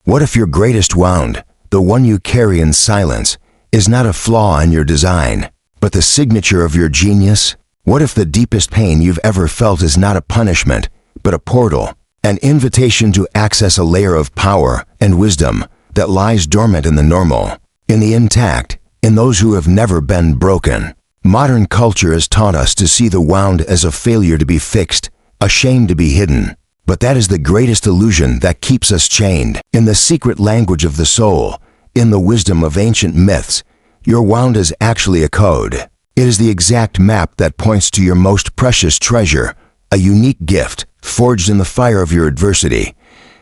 What if your greatest wound, the one you carry in silence, is not a flaw in your design, but the signature of your genius? What if the deepest pain you've ever felt is not a punishment, but a portal, an invitation to access a layer of power and wisdom that lies dormant in the normal, in the intact, in those who have never been broken? Modern culture has taught us to see the wound as a failure to be fixed, a shame to be hidden. But that is the greatest illusion that keeps us chained. In the secret language of the soul, in the wisdom of ancient myths, your wound is actually a code. It is the exact map that points to your most precious treasure, a unique gift forged in the fire of your adversity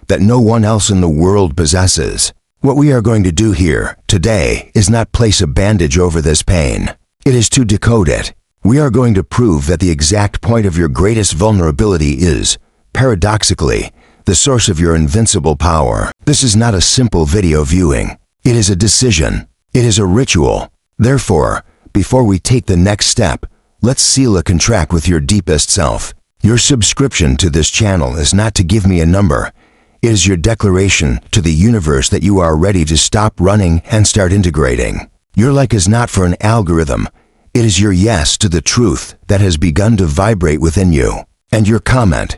that no one else in the world possesses. What we are going to do here today is not place a bandage over this pain. It is to decode it. We are going to prove that the exact point of your greatest vulnerability is, paradoxically, the source of your invincible power. This is not a simple video viewing. It is a decision. It is a ritual. Therefore, before we take the next step, let's seal a contract with your deepest self. Your subscription to this channel is not to give me a number. It is your declaration to the universe that you are ready to stop running and start integrating. Your like is not for an algorithm. It is your yes to the truth that has begun to vibrate within you. And your comment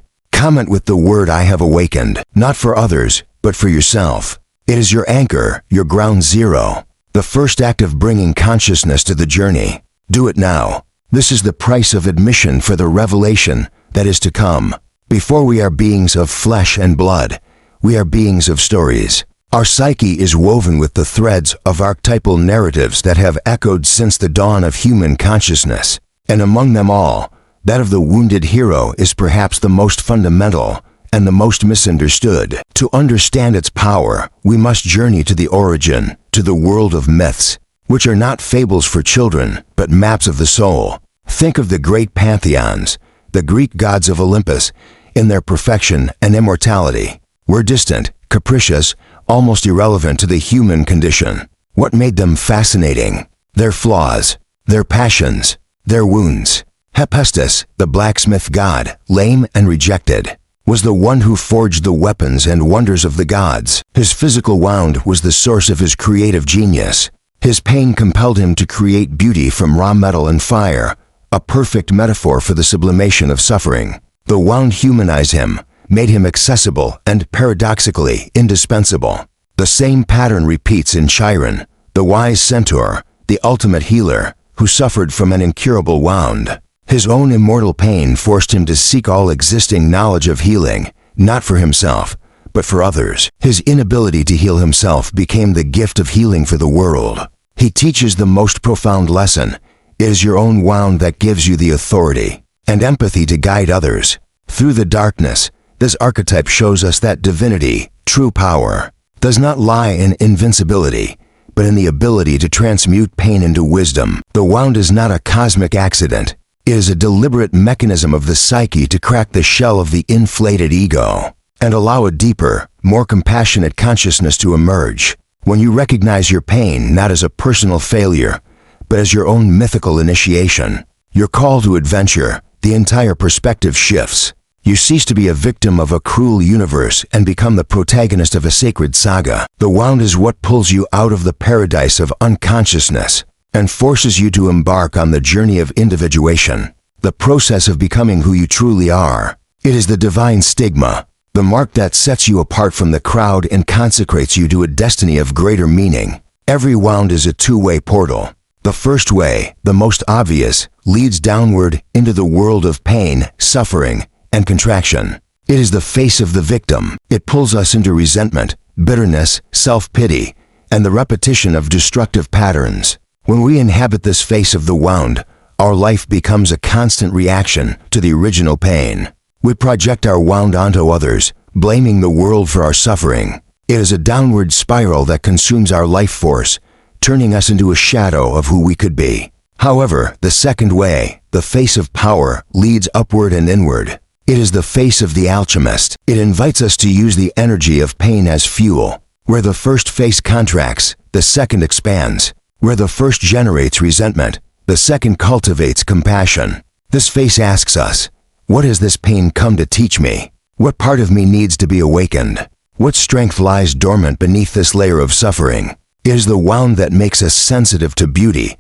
with the word "I have awakened," not for others, but for yourself. It is your anchor, your ground zero, the first act of bringing consciousness to the journey. Do it now. This is the price of admission for the revelation that is to come. Before we are beings of flesh and blood, we are beings of stories. Our psyche is woven with the threads of archetypal narratives that have echoed since the dawn of human consciousness, and among them all, that of the wounded hero is perhaps the most fundamental and the most misunderstood. To understand its power, we must journey to the origin, to the world of myths, which are not fables for children, but maps of the soul. Think of the great pantheons, the Greek gods of Olympus, in their perfection and immortality, were distant, capricious, almost irrelevant to the human condition. What made them fascinating? Their flaws, their passions, their wounds. Hephaestus, the blacksmith god, lame and rejected, was the one who forged the weapons and wonders of the gods. His physical wound was the source of his creative genius. His pain compelled him to create beauty from raw metal and fire, a perfect metaphor for the sublimation of suffering. The wound humanized him, made him accessible and paradoxically indispensable. The same pattern repeats in Chiron, the wise centaur, the ultimate healer, who suffered from an incurable wound. His own immortal pain forced him to seek all existing knowledge of healing, not for himself, but for others. His inability to heal himself became the gift of healing for the world. He teaches the most profound lesson. It is your own wound that gives you the authority and empathy to guide others. Through the darkness, this archetype shows us that divinity, true power, does not lie in invincibility, but in the ability to transmute pain into wisdom. The wound is not a cosmic accident. It is a deliberate mechanism of the psyche to crack the shell of the inflated ego and allow a deeper, more compassionate consciousness to emerge. When you recognize your pain not as a personal failure, but as your own mythical initiation, your call to adventure, the entire perspective shifts. You cease to be a victim of a cruel universe and become the protagonist of a sacred saga. The wound is what pulls you out of the paradise of unconsciousness and forces you to embark on the journey of individuation, the process of becoming who you truly are. It is the divine stigma, the mark that sets you apart from the crowd and consecrates you to a destiny of greater meaning. Every wound is a two-way portal. The first way, the most obvious, leads downward into the world of pain, suffering, and contraction. It is the face of the victim. It pulls us into resentment, bitterness, self-pity, and the repetition of destructive patterns. When we inhabit this face of the wound, our life becomes a constant reaction to the original pain. We project our wound onto others, blaming the world for our suffering. It is a downward spiral that consumes our life force, turning us into a shadow of who we could be. However, the second way, the face of power, leads upward and inward. It is the face of the alchemist. It invites us to use the energy of pain as fuel. Where the first face contracts, the second expands. Where the first generates resentment, the second cultivates compassion. This face asks us, what has this pain come to teach me? What part of me needs to be awakened? What strength lies dormant beneath this layer of suffering? It is the wound that makes us sensitive to beauty,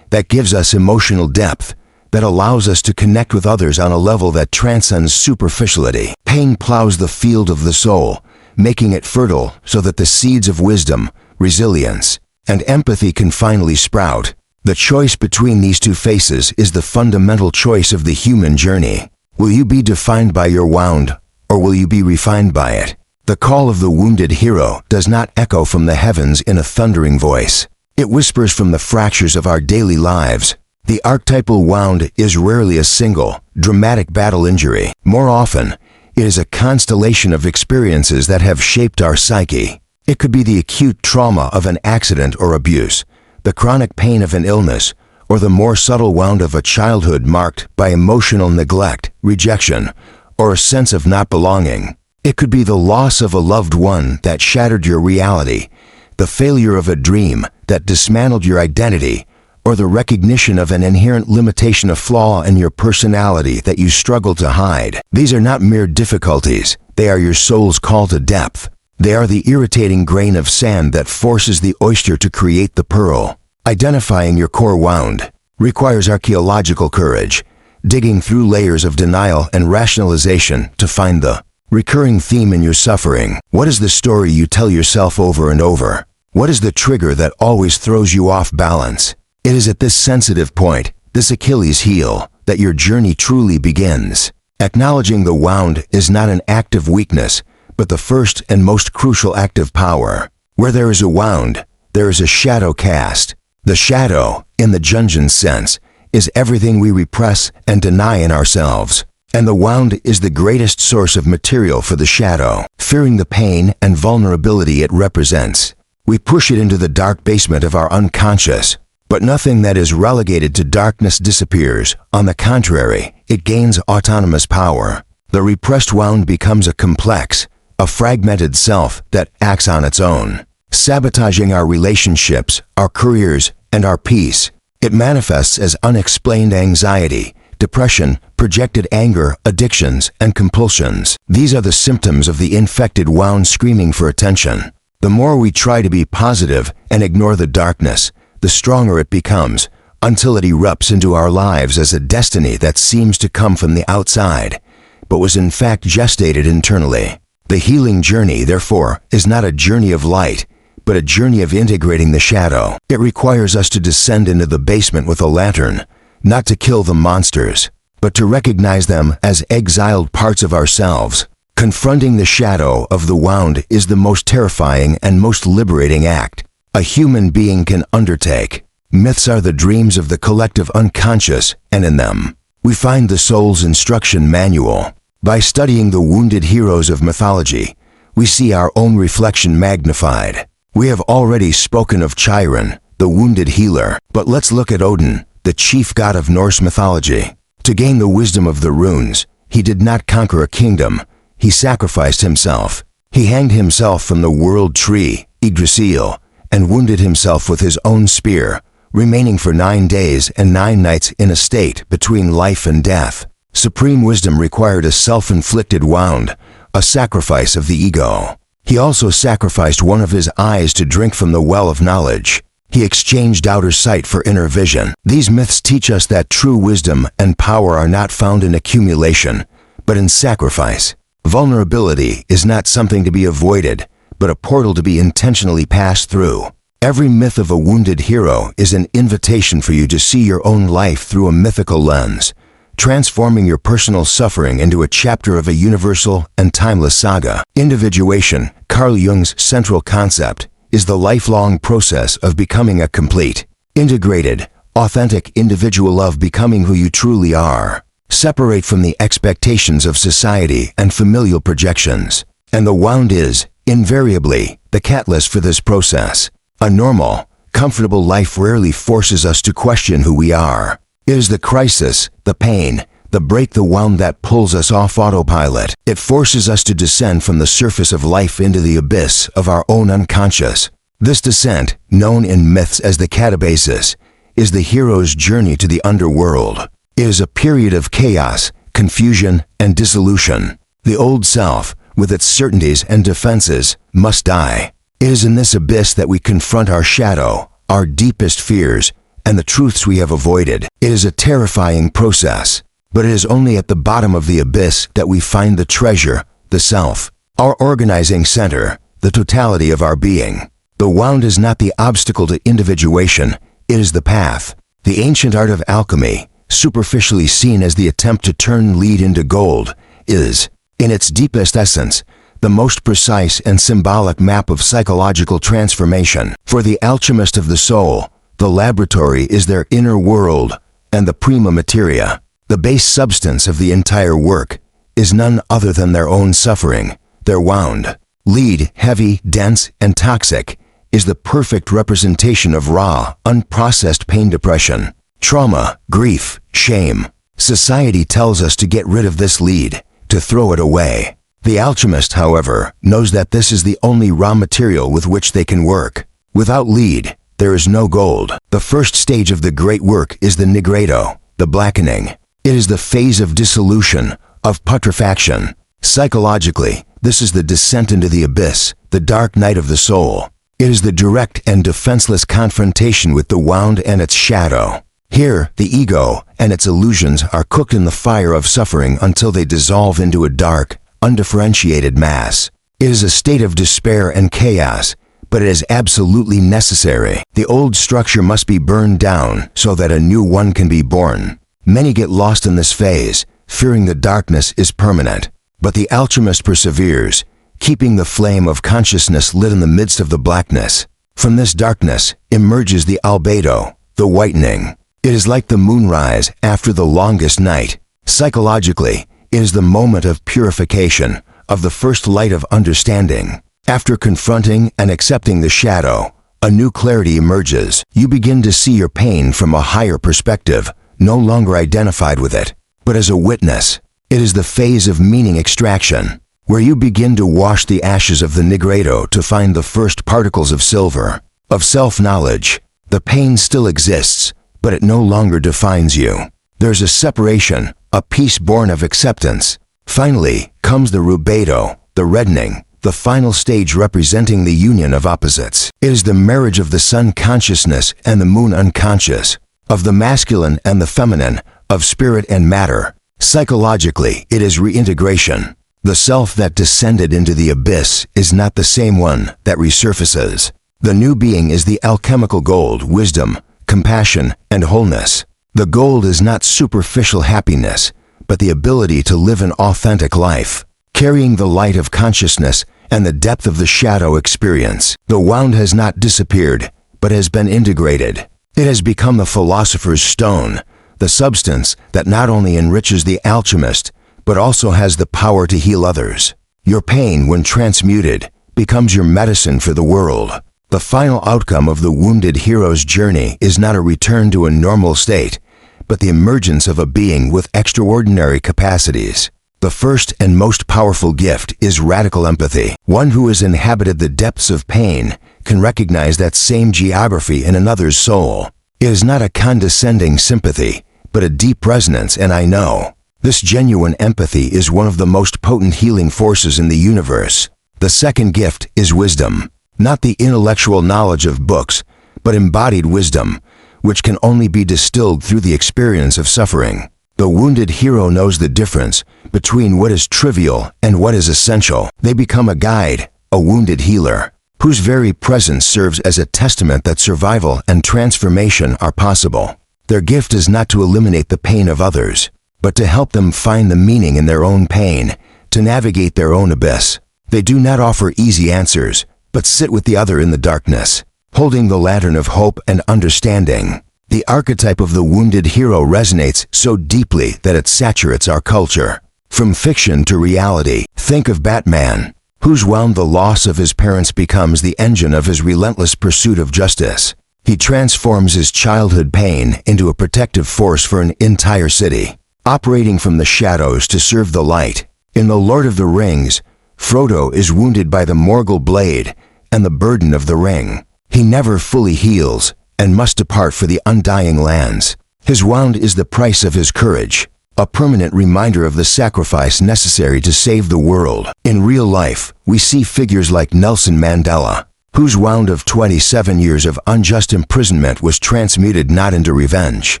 that gives us emotional depth, that allows us to connect with others on a level that transcends superficiality. Pain plows the field of the soul, making it fertile so that the seeds of wisdom, resilience, and empathy can finally sprout. The choice between these two faces is the fundamental choice of the human journey. Will you be defined by your wound, or will you be refined by it? The call of the wounded hero does not echo from the heavens in a thundering voice. It whispers from the fractures of our daily lives. The archetypal wound is rarely a single, dramatic battle injury. More often, it is a constellation of experiences that have shaped our psyche. It could be the acute trauma of an accident or abuse, the chronic pain of an illness, or the more subtle wound of a childhood marked by emotional neglect, rejection, or a sense of not belonging. It could be the loss of a loved one that shattered your reality, the failure of a dream that dismantled your identity, or the recognition of an inherent limitation, a flaw in your personality that you struggle to hide. These are not mere difficulties. They are your soul's call to depth. They are the irritating grain of sand that forces the oyster to create the pearl. Identifying your core wound requires archaeological courage, digging through layers of denial and rationalization to find the recurring theme in your suffering. What is the story you tell yourself over and over? What is the trigger that always throws you off balance? It is at this sensitive point, this Achilles heel, that your journey truly begins. Acknowledging the wound is not an act of weakness, but the first and most crucial act of power. Where there is a wound, there is a shadow cast. The shadow, in the Jungian sense, is everything we repress and deny in ourselves. And the wound is the greatest source of material for the shadow. Fearing the pain and vulnerability it represents, we push it into the dark basement of our unconscious. But nothing that is relegated to darkness disappears. On the contrary, it gains autonomous power. The repressed wound becomes a complex, a fragmented self that acts on its own, sabotaging our relationships, our careers, and our peace. It manifests as unexplained anxiety, depression, projected anger, addictions, and compulsions. These are the symptoms of the infected wound screaming for attention. The more we try to be positive and ignore the darkness, the stronger it becomes, until it erupts into our lives as a destiny that seems to come from the outside, but was in fact gestated internally. The healing journey, therefore, is not a journey of light, but a journey of integrating the shadow. It requires us to descend into the basement with a lantern, not to kill the monsters, but to recognize them as exiled parts of ourselves. Confronting the shadow of the wound is the most terrifying and most liberating act a human being can undertake. Myths are the dreams of the collective unconscious, and in them, we find the soul's instruction manual. By studying the wounded heroes of mythology, we see our own reflection magnified. We have already spoken of Chiron, the wounded healer, but let's look at Odin, the chief god of Norse mythology. To gain the wisdom of the runes, he did not conquer a kingdom. He sacrificed himself. He hanged himself from the world tree, Yggdrasil, and wounded himself with his own spear, remaining for 9 days and 9 nights in a state between life and death. Supreme wisdom required a self-inflicted wound, a sacrifice of the ego. He also sacrificed one of his eyes to drink from the well of knowledge. He exchanged outer sight for inner vision. These myths teach us that true wisdom and power are not found in accumulation, but in sacrifice. Vulnerability is not something to be avoided, but a portal to be intentionally passed through. Every myth of a wounded hero is an invitation for you to see your own life through a mythical lens, transforming your personal suffering into a chapter of a universal and timeless saga. Individuation, Carl Jung's central concept, is the lifelong process of becoming a complete, integrated, authentic individual, of becoming who you truly are. Separate from the expectations of society and familial projections. And the wound is, invariably, the catalyst for this process. A normal, comfortable life rarely forces us to question who we are. It is the crisis, the pain, the break, the wound that pulls us off autopilot. It forces us to descend from the surface of life into the abyss of our own unconscious. This descent, known in myths as the catabasis, is the hero's journey to the underworld. It is a period of chaos, confusion, and dissolution. The old self, with its certainties and defenses, must die. It is in this abyss that we confront our shadow, our deepest fears, and the truths we have avoided. It is a terrifying process, but it is only at the bottom of the abyss that we find the treasure, the self, our organizing center, the totality of our being. The wound is not the obstacle to individuation, it is the path. The ancient art of alchemy, superficially seen as the attempt to turn lead into gold, is, in its deepest essence, the most precise and symbolic map of psychological transformation. For the alchemist of the soul, the laboratory is their inner world, and the prima materia, the base substance of the entire work, is none other than their own suffering, their wound. Lead, heavy, dense, and toxic, is the perfect representation of raw, unprocessed pain, depression, trauma, grief, shame. Society tells us to get rid of this lead, to throw it away. The alchemist, however, knows that this is the only raw material with which they can work. Without lead, there is no gold. The first stage of the great work is the nigredo, the blackening. It is the phase of dissolution, of putrefaction. Psychologically, this is the descent into the abyss, the dark night of the soul. It is the direct and defenseless confrontation with the wound and its shadow. Here, the ego and its illusions are cooked in the fire of suffering until they dissolve into a dark, undifferentiated mass. It is a state of despair and chaos, but it is absolutely necessary. The old structure must be burned down so that a new one can be born. Many get lost in this phase, fearing the darkness is permanent. But the alchemist perseveres, keeping the flame of consciousness lit in the midst of the blackness. From this darkness emerges the albedo, the whitening. It is like the moonrise after the longest night. Psychologically, it is the moment of purification, of the first light of understanding. After confronting and accepting the shadow, a new clarity emerges. You begin to see your pain from a higher perspective, no longer identified with it, but as a witness. It is the phase of meaning extraction, where you begin to wash the ashes of the nigredo to find the first particles of silver, of self-knowledge. The pain still exists, but it no longer defines you. There's a separation, a peace born of acceptance. Finally comes the rubedo, the reddening, the final stage representing the union of opposites. It is the marriage of the sun consciousness and the moon unconscious, of the masculine and the feminine, of spirit and matter. Psychologically, it is reintegration. The self that descended into the abyss is not the same one that resurfaces. The new being is the alchemical gold, wisdom, compassion, and wholeness. The gold is not superficial happiness, but the ability to live an authentic life, carrying the light of consciousness and the depth of the shadow experience. The wound has not disappeared, but has been integrated. It has become the philosopher's stone, the substance that not only enriches the alchemist, but also has the power to heal others. Your pain, when transmuted, becomes your medicine for the world. The final outcome of the wounded hero's journey is not a return to a normal state, but the emergence of a being with extraordinary capacities. The first and most powerful gift is radical empathy. One who has inhabited the depths of pain can recognize that same geography in another's soul. It is not a condescending sympathy, but a deep resonance, and I know. This genuine empathy is one of the most potent healing forces in the universe. The second gift is wisdom. Not the intellectual knowledge of books, but embodied wisdom, which can only be distilled through the experience of suffering. The wounded hero knows the difference between what is trivial and what is essential. They become a guide, a wounded healer, whose very presence serves as a testament that survival and transformation are possible. Their gift is not to eliminate the pain of others, but to help them find the meaning in their own pain, to navigate their own abyss. They do not offer easy answers, but sit with the other in the darkness, holding the lantern of hope and understanding. The archetype of the wounded hero resonates so deeply that it saturates our culture. From fiction to reality, think of Batman, whose wound the loss of his parents becomes the engine of his relentless pursuit of justice. He transforms his childhood pain into a protective force for an entire city, operating from the shadows to serve the light. In The Lord of the Rings, Frodo is wounded by the Morgul blade and the burden of the ring. He never fully heals and must depart for the undying lands. His wound is the price of his courage, a permanent reminder of the sacrifice necessary to save the world. In real life, we see figures like Nelson Mandela, whose wound of 27 years of unjust imprisonment was transmuted not into revenge,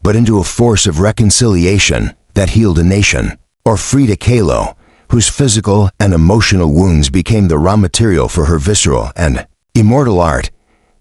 but into a force of reconciliation that healed a nation. Or Frida Kahlo, whose physical and emotional wounds became the raw material for her visceral and immortal art.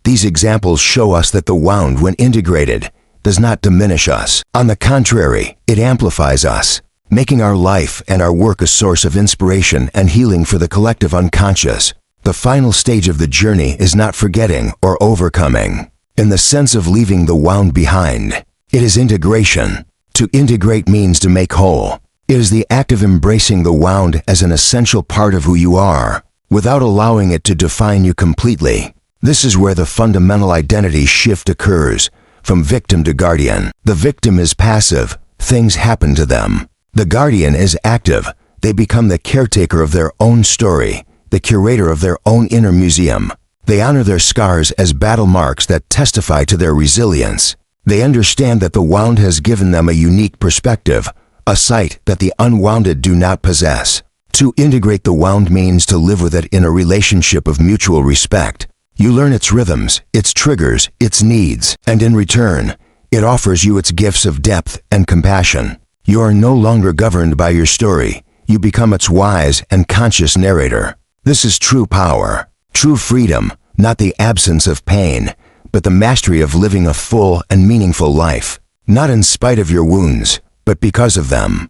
These examples show us that the wound, when integrated, does not diminish us. On the contrary, it amplifies us, making our life and our work a source of inspiration and healing for the collective unconscious. The final stage of the journey is not forgetting or overcoming, in the sense of leaving the wound behind. It is integration. To integrate means to make whole. It is the act of embracing the wound as an essential part of who you are, without allowing it to define you completely. This is where the fundamental identity shift occurs, from victim to guardian. The victim is passive, things happen to them. The guardian is active, they become the caretaker of their own story, the curator of their own inner museum. They honor their scars as battle marks that testify to their resilience. They understand that the wound has given them a unique perspective, a sight that the unwounded do not possess. To integrate the wound means to live with it in a relationship of mutual respect. You learn its rhythms, its triggers, its needs, and in return, it offers you its gifts of depth and compassion. You are no longer governed by your story. You become its wise and conscious narrator. This is true power, true freedom, not the absence of pain, but the mastery of living a full and meaningful life, not in spite of your wounds, but because of them.